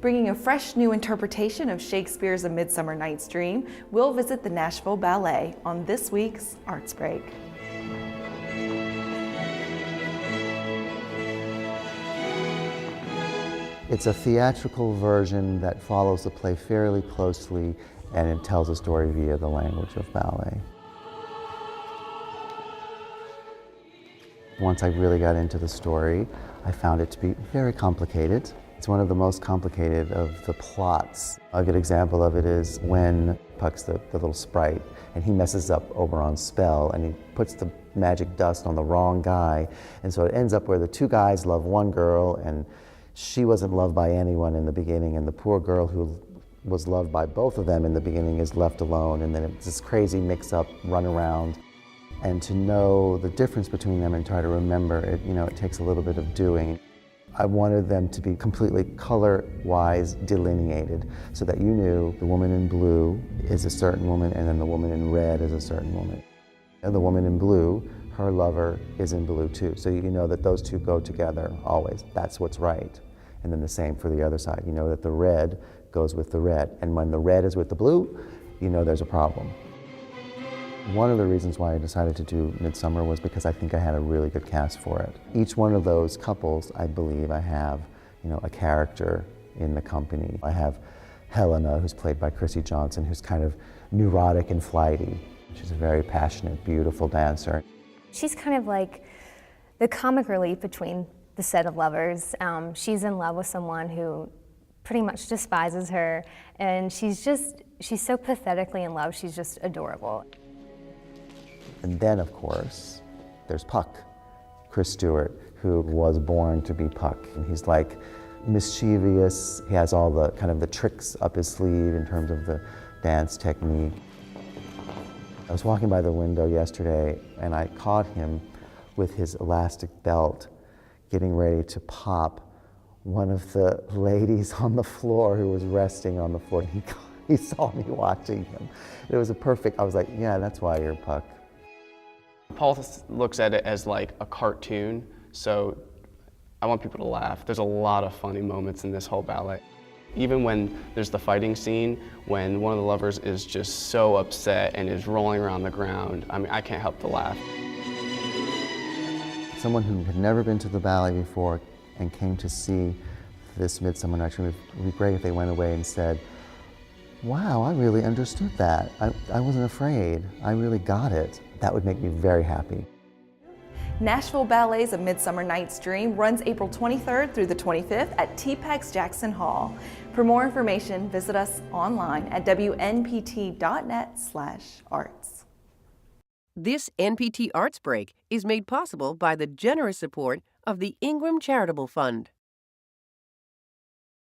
Bringing a fresh new interpretation of Shakespeare's A Midsummer Nights Dream, we'll visit the Nashville Ballet on this week's Arts Break. It's a theatrical version that follows the play fairly closely, and it tells a story via the language of ballet. Once I really got into the story, I found it to be very complicated. It's one of the most complicated of the plots. A good example of it is when Puck's the little sprite, and he messes up Oberon's spell, and he puts the magic dust on the wrong guy, and so it ends up where the two guys love one girl, and she wasn't loved by anyone in the beginning, and the poor girl who was loved by both of them in the beginning is left alone, and then it's this crazy mix-up, run around. And to know the difference between them and try to remember it, it takes a little bit of doing. I wanted them to be completely color-wise delineated so that you knew the woman in blue is a certain woman and then the woman in red is a certain woman. And the woman in blue, her lover is in blue too. So you know that those two go together always. That's what's right. And then the same for the other side. You know that the red goes with the red. And when the red is with the blue, you know there's a problem. One of the reasons why I decided to do Midsummer was because I think I had a really good cast for it. Each one of those couples, I believe I have, a character in the company. I have Helena, who's played by Chrissy Johnson, who's kind of neurotic and flighty. She's a very passionate, beautiful dancer. She's kind of like the comic relief between the set of lovers. She's in love with someone who pretty much despises her, and she's so pathetically in love, she's just adorable. And then, of course, there's Puck, Chris Stewart, who was born to be Puck. And he's like mischievous. He has all the kind of the tricks up his sleeve in terms of the dance technique. I was walking by the window yesterday, and I caught him with his elastic belt getting ready to pop one of the ladies on the floor who was resting on the floor. He saw me watching him. It was I was like, yeah, that's why you're Puck. Paul looks at it as like a cartoon, so I want people to laugh. There's a lot of funny moments in this whole ballet. Even when there's the fighting scene, when one of the lovers is just so upset and is rolling around the ground, I mean, I can't help to laugh. Someone who had never been to the ballet before and came to see this Midsummer Nights Dream, it would be great if they went away and said, wow, I really understood that. I wasn't afraid. I really got it. That would make me very happy. Nashville Ballet's A Midsummer Nights Dream runs April 23rd through the 25th at TPEX Jackson Hall. For more information, visit us online at wnpt.net/arts. This NPT Arts Break is made possible by the generous support of the Ingram Charitable Fund.